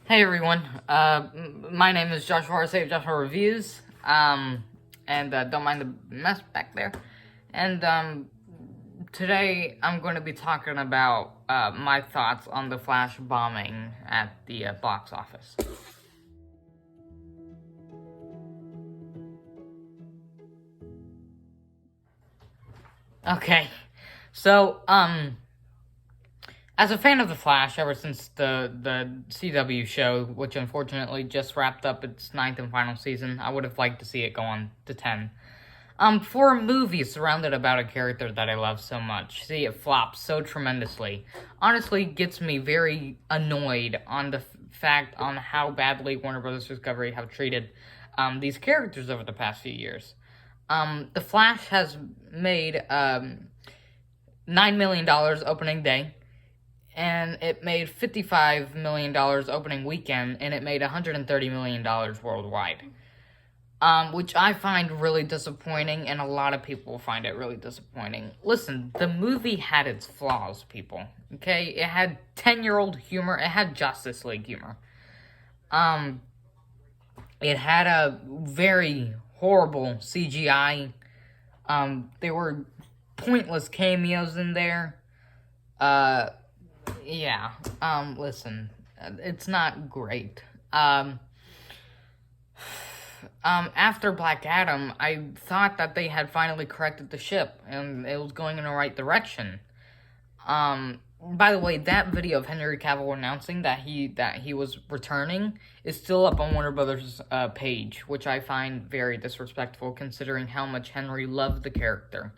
Hey everyone, my name is Joshua Save Joshua Reviews, and don't mind the mess back there. And today I'm going to be talking about my thoughts on the Flash bombing at the box office. Okay, so as a fan of The Flash, ever since the CW show, which unfortunately just wrapped up its 9th and final season, I would have liked to see it go on to 10. For a movie surrounded about a character that I love so much, see it flop so tremendously, honestly gets me very annoyed on the fact on how badly Warner Bros. Discovery have treated these characters over the past few years. The Flash has made $9 million opening day, and it made $55 million opening weekend, and it made $130 million worldwide. Which I find really disappointing, and a lot of people find it really disappointing. Listen, the movie had its flaws, people, okay? It had 10-year-old humor, it had Justice League humor. It had a very horrible CGI. There were pointless cameos in there. Listen, it's not great. After Black Adam, I thought that they had finally corrected the ship, and it was going in the right direction. By the way, that video of Henry Cavill announcing that he was returning is still up on Warner Brothers' page, which I find very disrespectful, considering how much Henry loved the character.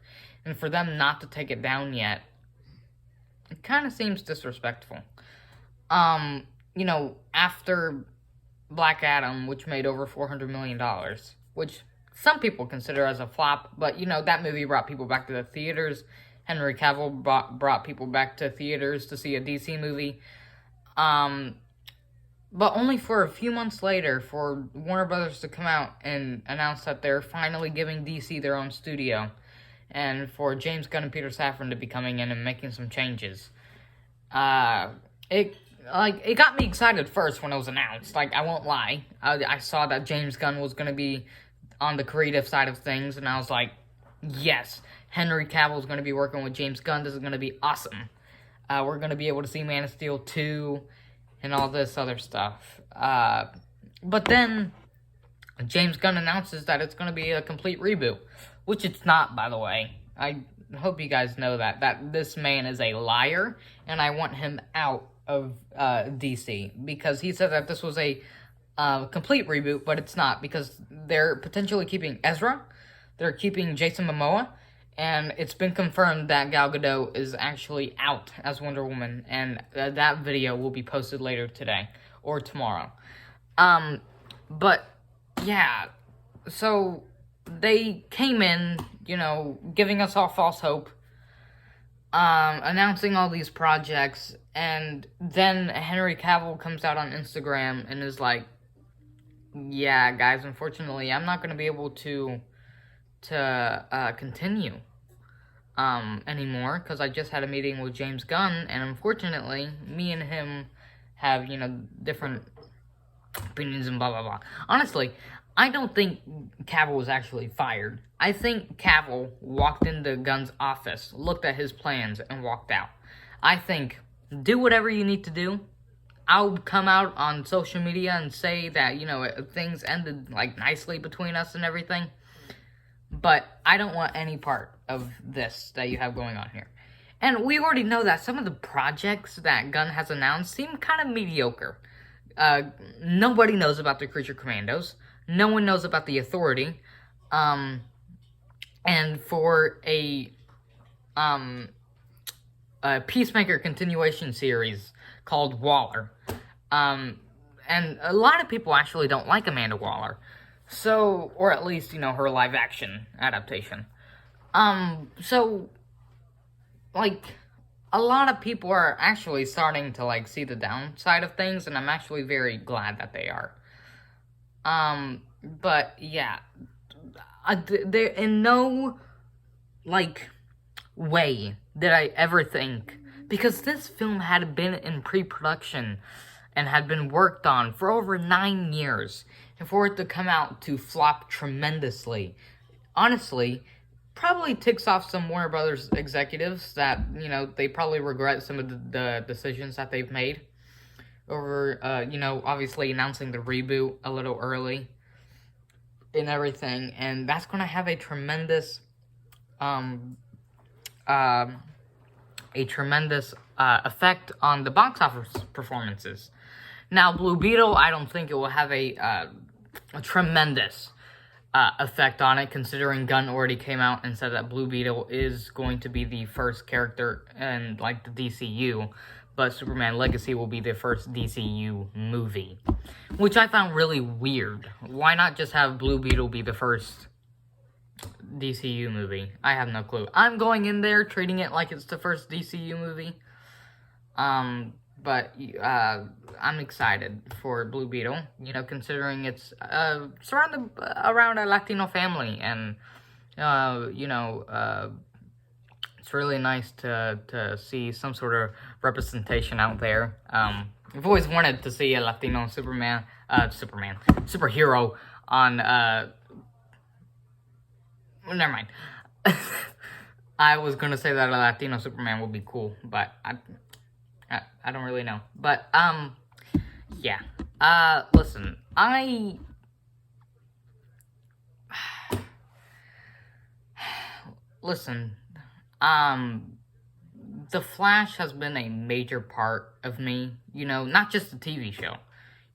And for them not to take it down yet, it kind of seems disrespectful. After Black Adam, which made over $400 million, which some people consider as a flop, but, that movie brought people back to the theaters. Henry Cavill brought people back to theaters to see a DC movie. But only for a few months later for Warner Brothers to come out and announce that they're finally giving DC their own studio, and for James Gunn and Peter Safran to be coming in and making some changes. It got me excited first when it was announced. I won't lie. I saw that James Gunn was going to be on the creative side of things, and I was like, yes, Henry Cavill is going to be working with James Gunn. This is going to be awesome. We're going to be able to see Man of Steel 2 and all this other stuff. But then James Gunn announces that it's going to be a complete reboot, which it's not, by the way. I hope you guys know that this man is a liar, and I want him out of DC, because he said that this was a complete reboot, but it's not, because they're potentially keeping Ezra, they're keeping Jason Momoa, and it's been confirmed that Gal Gadot is actually out as Wonder Woman, and that video will be posted later today, or tomorrow. But, yeah, so they came in, giving us all false hope, announcing all these projects, and then Henry Cavill comes out on Instagram and is like, yeah, guys, unfortunately, I'm not going to be able to continue anymore, because I just had a meeting with James Gunn, and unfortunately, me and him have, different opinions and blah, blah, blah. Honestly, I don't think Cavill was actually fired. I think Cavill walked into Gunn's office, looked at his plans, and walked out. I think, do whatever you need to do. I'll come out on social media and say that, things ended, nicely between us and everything. But I don't want any part of this that you have going on here. And we already know that some of the projects that Gunn has announced seem kind of mediocre. Nobody knows about the Creature Commandos. No one knows about the Authority. And for a Peacemaker continuation series called Waller. And a lot of people actually don't like Amanda Waller. So, or at least, her live action adaptation. A lot of people are actually starting to, see the downside of things, and I'm actually very glad that they are. But, yeah, there, in no, way did I ever think, because this film had been in pre-production and had been worked on for over 9 years, and for it to come out to flop tremendously, honestly, probably ticks off some Warner Brothers executives that, you know, they probably regret some of the decisions that they've made over, you know, obviously announcing the reboot a little early and everything, and that's going to have a tremendous effect on the box office performances. Now, Blue Beetle, I don't think it will have a tremendous effect on it, considering Gunn already came out and said that Blue Beetle is going to be the first character in, like, the DCU, but Superman Legacy will be the first DCU movie, which I found really weird. Why not just have Blue Beetle be the first DCU movie? I have no clue. I'm going in there treating it like it's the first DCU movie, but I'm excited for Blue Beetle, you know, considering it's surrounded around a Latino family, and you know, it's really nice to see some sort of representation out there. I've always wanted to see a Latino superhero on, never mind. I was gonna say that a Latino Superman would be cool, but I don't really know. But, yeah. Listen, listen, The Flash has been a major part of me, you know, not just the TV show,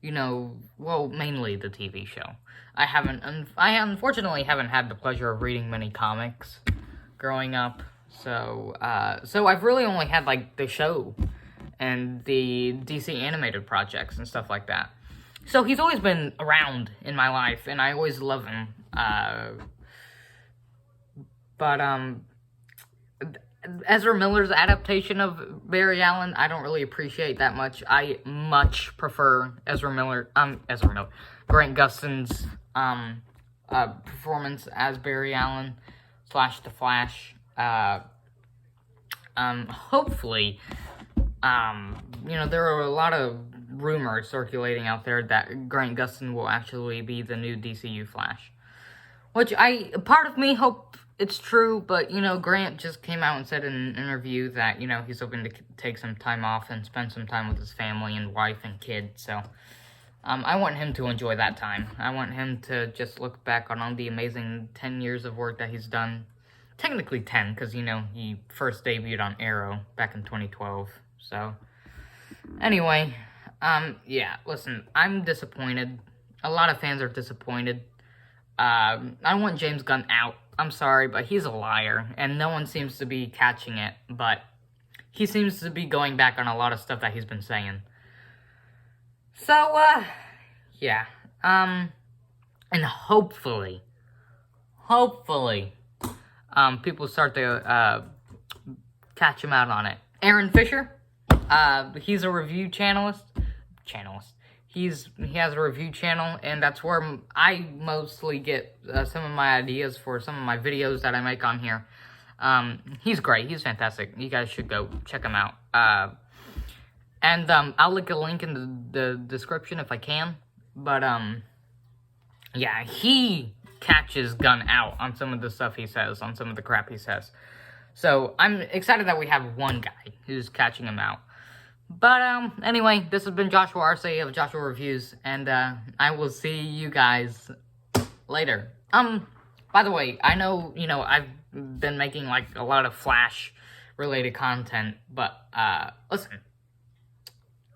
you know, well, mainly the TV show. I unfortunately haven't had the pleasure of reading many comics growing up, so I've really only had, like, the show and the DC animated projects and stuff like that. So he's always been around in my life, and I always love him. But Ezra Miller's adaptation of Barry Allen, I don't really appreciate that much. I much prefer Grant Gustin's performance as Barry Allen / The Flash. Hopefully, you know, there are a lot of rumors circulating out there that Grant Gustin will actually be the new DCU Flash, which part of me hope it's true, but, you know, Grant just came out and said in an interview that, you know, he's hoping to take some time off and spend some time with his family and wife and kids, so I want him to enjoy that time. I want him to just look back on all the amazing 10 years of work that he's done. Technically 10, because, you know, he first debuted on Arrow back in 2012, so anyway, yeah, listen, I'm disappointed. A lot of fans are disappointed. I want James Gunn out. I'm sorry, but he's a liar, and no one seems to be catching it, but he seems to be going back on a lot of stuff that he's been saying. So, yeah, and hopefully, people start to, catch him out on it. Aaron Fischer, he's a review channelist. He has a review channel, and that's where I mostly get some of my ideas for some of my videos that I make on here. He's great. He's fantastic. You guys should go check him out. And I'll link a link in the description if I can. But, yeah, he catches Gunn out on some of the stuff he says, on some of the crap he says. So, I'm excited that we have one guy who's catching him out. But, anyway, this has been Joshua Arce of Joshua Reviews, and, I will see you guys later. By the way, I know, you know, I've been making, like, a lot of Flash-related content, but, listen,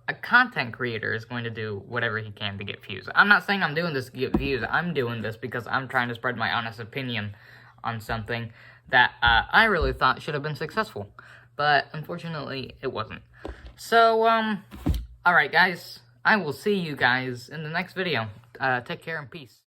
a content creator is going to do whatever he can to get views. I'm not saying I'm doing this to get views, I'm doing this because I'm trying to spread my honest opinion on something that, I really thought should have been successful, but, unfortunately, it wasn't. So, alright guys, I will see you guys in the next video. Take care and peace.